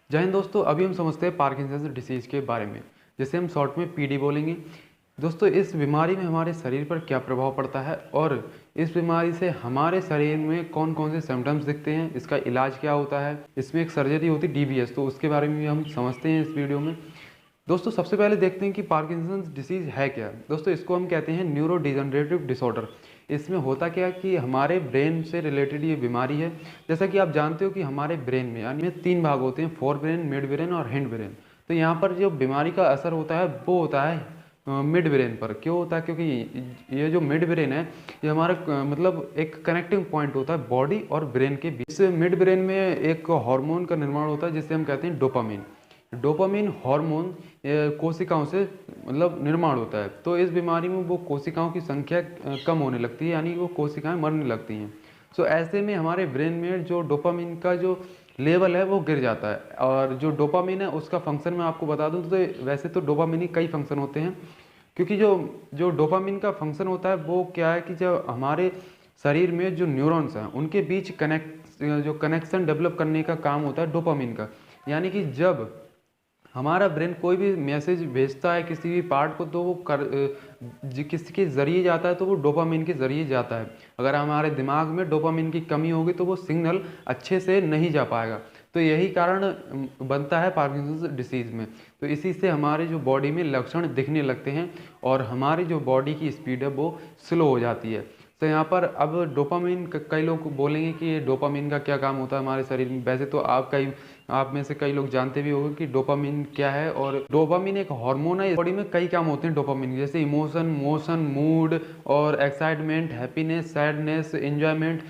जय हिंद दोस्तों। अभी हम समझते हैं पार्किंसंस डिसीज़ के बारे में, जिसे हम शॉर्ट में पीडी बोलेंगे। दोस्तों, इस बीमारी में हमारे शरीर पर क्या प्रभाव पड़ता है और इस बीमारी से हमारे शरीर में कौन कौन से सिम्टम्स दिखते हैं, इसका इलाज क्या होता है। इसमें एक सर्जरी होती है डीबीएस, तो उसके बारे में भी हम समझते हैं इस वीडियो में। दोस्तों, सबसे पहले देखते हैं कि पार्किंसंस डिसीज़ है क्या। दोस्तों, इसको हम कहते हैं न्यूरो डिजनरेटिव डिसऑर्डर। इसमें होता क्या है कि हमारे ब्रेन से रिलेटेड ये बीमारी है। जैसा कि आप जानते हो कि हमारे ब्रेन में यानी 3 भाग होते हैं, फोर ब्रेन, मिड ब्रेन और हिंड ब्रेन। तो यहाँ पर जो बीमारी का असर होता है वो होता है मिड ब्रेन पर। क्यों होता है? क्योंकि ये जो मिड ब्रेन है ये हमारा मतलब एक कनेक्टिंग पॉइंट होता है बॉडी और ब्रेन के बीच। इस मिड ब्रेन में एक हार्मोन का निर्माण होता है जिसे हम कहते हैं डोपामिन। डोपामिन हार्मोन कोशिकाओं से मतलब निर्माण होता है। तो इस बीमारी में वो कोशिकाओं की संख्या कम होने लगती है, यानी वो कोशिकाएं मरने लगती हैं। सो ऐसे में हमारे ब्रेन में जो डोपामिन का जो लेवल है वो गिर जाता है। और जो डोपामिन है उसका फंक्शन मैं आपको बता दूं तो वैसे तो डोपामिन के कई फंक्शन होते हैं। क्योंकि जो जो डोपामिन का फंक्शन होता है वो क्या है कि जब हमारे शरीर में जो न्यूरॉन्स हैं उनके बीच कनेक्शन डेवलप करने का काम होता है डोपामिन का। यानी कि जब हमारा ब्रेन कोई भी मैसेज भेजता है किसी भी पार्ट को, तो वो किसके ज़रिए जाता है, तो वो डोपामिन के ज़रिए जाता है। अगर हमारे दिमाग में डोपामिन की कमी होगी तो वो सिग्नल अच्छे से नहीं जा पाएगा। तो यही कारण बनता है पार्किंसंस डिसीज़ में। तो इसी से हमारे जो बॉडी में लक्षण दिखने लगते हैं और हमारी जो बॉडी की स्पीड है वो स्लो हो जाती है। तो यहाँ पर अब डोपामिन कई लोग बोलेंगे कि ये डोपामिन का क्या काम होता है हमारे शरीर में। वैसे तो आप में से कई लोग जानते भी होंगे कि डोपामिन क्या है। और डोपामिन एक हार्मोन है। बॉडी में कई काम होते हैं डोपामिन के, जैसे इमोशन, मोशन, मूड और एक्साइटमेंट, हैप्पीनेस, सैडनेस, एंजॉयमेंट।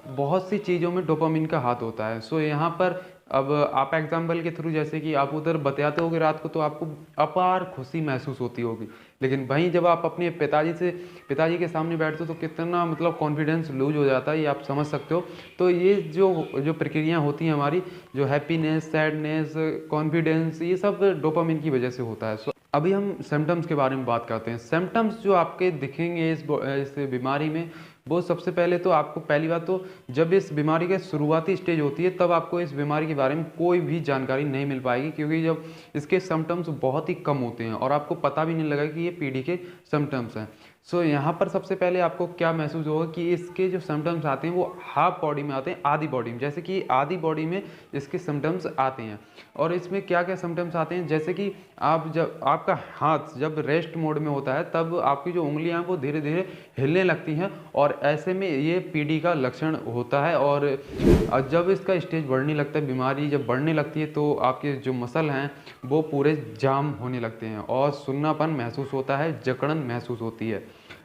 बहुत सी चीज़ों में डोपामिन का हाथ होता है। सो यहाँ पर अब आप एग्जाम्पल के थ्रू, जैसे कि आप उधर बताते होगे रात को तो आपको अपार खुशी महसूस होती होगी, लेकिन वहीं जब आप अपने पिताजी के सामने बैठते हो तो कितना मतलब कॉन्फिडेंस लूज हो जाता है, ये आप समझ सकते हो। तो ये जो जो प्रक्रियाएं होती हैं हमारी, जो हैप्पीनेस, सैडनेस, कॉन्फिडेंस, ये सब डोपामिन की वजह से होता है। अभी हम सिम्टम्स के बारे में बात करते हैं। सिम्टम्स जो आपके दिखेंगे इस बीमारी में, वो सबसे पहले तो आपको पहली बात तो जब इस बीमारी के शुरुआती स्टेज होती है तब आपको इस बीमारी के बारे में कोई भी जानकारी नहीं मिल पाएगी, क्योंकि जब इसके सिम्टम्स बहुत ही कम होते हैं और आपको पता भी नहीं लगा कि ये पीडी के सिम्टम्स हैं। सो यहाँ पर सबसे पहले आपको क्या महसूस होगा कि इसके जो सिम्टम्स आते हैं वो हाफ बॉडी में आते हैं, आधी बॉडी में। जैसे कि आधी बॉडी में इसके सिम्टम्स आते हैं। और इसमें क्या क्या सिम्टम्स आते हैं, जैसे कि जब आपका हाथ जब रेस्ट मोड में होता है तब आपकी जो उंगलियां हैं वो धीरे धीरे हिलने लगती हैं, और ऐसे में ये पीडी का लक्षण होता है। और जब इसका स्टेज बढ़ने लगता है, बीमारी जब बढ़ने लगती है, तो आपके जो मसल हैं वो पूरे जाम होने लगते हैं और सुन्नापन महसूस होता है, जकड़न महसूस होती है।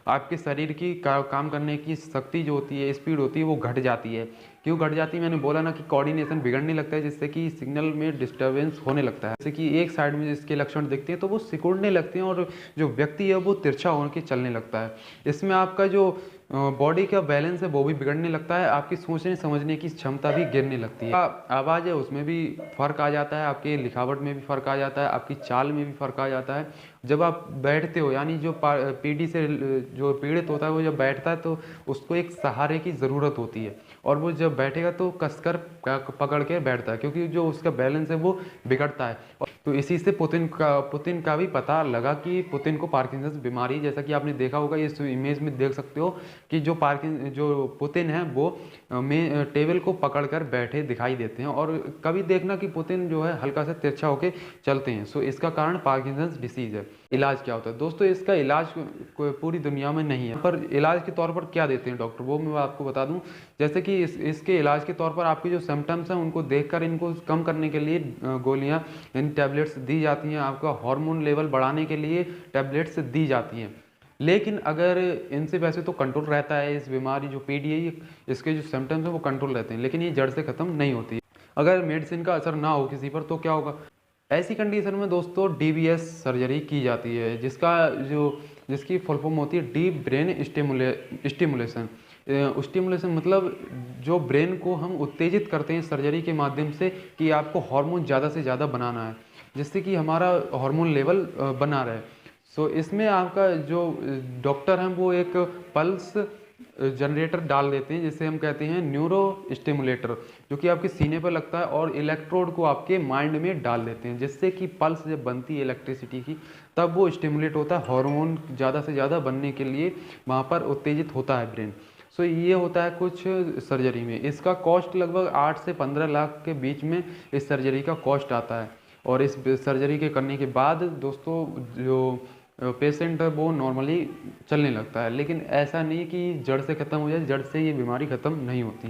आपके शरीर की काम करने की शक्ति जो होती है, स्पीड होती है, वो घट जाती है। क्यों घट जाती है? मैंने बोला ना कि कोऑर्डिनेशन बिगड़ने लगता है, जिससे कि सिग्नल में डिस्टर्बेंस होने लगता है। जैसे कि एक साइड में जिसके लक्षण दिखते हैं तो वो सिकुड़ने लगते हैं और जो व्यक्ति है वो तिरछा होकर चलने लगता है। इसमें आपका जो बॉडी का बैलेंस है वो भी बिगड़ने लगता है, आपकी सोचने समझने की क्षमता भी गिरने लगती है। आवाज़ है उसमें भी फ़र्क आ जाता है, आपके लिखावट में भी फ़र्क आ जाता है, आपकी चाल में भी फ़र्क आ जाता है। जब आप बैठते हो, यानी जो पीडी से जो पीड़ित होता है वो जब बैठता है तो उसको एक सहारे की ज़रूरत होती है, और वो जब बैठेगा तो कसकर पकड़ के बैठता है, क्योंकि जो उसका बैलेंस है वो बिगड़ता है। तो इसी से पुतिन का भी पता लगा कि पुतिन को पार्किंसंस बीमारी, जैसा कि आपने देखा होगा, इस इमेज में देख सकते हो कि जो पुतिन है वो में टेबल को पकड़कर बैठे दिखाई देते हैं। और कभी देखना कि पुतिन जो है हल्का सा तिरछा होकर चलते हैं। सो इसका कारण पार्किंसंस डिसीज है। इलाज क्या होता है? दोस्तों, इसका इलाज पूरी दुनिया में नहीं है, पर इलाज के तौर पर क्या देते हैं डॉक्टर वो मैं आपको बता दूं। जैसे कि इसके इलाज के तौर पर आपके जो सिम्टम्स हैं उनको देखकर इनको कम करने के लिए गोलियां, इन टैबलेट्स दी जाती हैं। आपका हार्मोन लेवल बढ़ाने के लिए टैबलेट्स दी जाती हैं। लेकिन अगर इनसे वैसे तो कंट्रोल रहता है, इस बीमारी जो पीडी है इसके जो सिम्टम्स हैं वो कंट्रोल रहते हैं, लेकिन ये जड़ से ख़त्म नहीं होती। अगर मेडिसिन का असर ना हो किसी पर तो क्या होगा? ऐसी कंडीशन में दोस्तों डीबीएस सर्जरी की जाती है, जिसकी फुल फॉर्म होती है डीप ब्रेन स्टिमुलेशन। स्टिमुलेशन मतलब जो ब्रेन को हम उत्तेजित करते हैं सर्जरी के माध्यम से कि आपको हार्मोन ज़्यादा से ज़्यादा बनाना है, जिससे कि हमारा हार्मोन लेवल बना रहे। सो इसमें आपका जो डॉक्टर हैं वो एक पल्स जनरेटर डाल देते हैं, जिसे हम कहते हैं न्यूरो स्टिमुलेटर, जो कि आपके सीने पर लगता है और इलेक्ट्रोड को आपके माइंड में डाल देते हैं, जिससे कि पल्स जब बनती है इलेक्ट्रिसिटी की तब वो स्टिमुलेट होता है, हार्मोन ज़्यादा से ज़्यादा बनने के लिए वहाँ पर उत्तेजित होता है ब्रेन। सो ये होता है कुछ सर्जरी में। इसका कॉस्ट लगभग 8 से 15 लाख के बीच में इस सर्जरी का कॉस्ट आता है। और इस सर्जरी के करने के बाद दोस्तों जो पेशेंट है वो नॉर्मली चलने लगता है, लेकिन ऐसा नहीं कि जड़ से ख़त्म हो जाए, जड़ से ये बीमारी ख़त्म नहीं होती।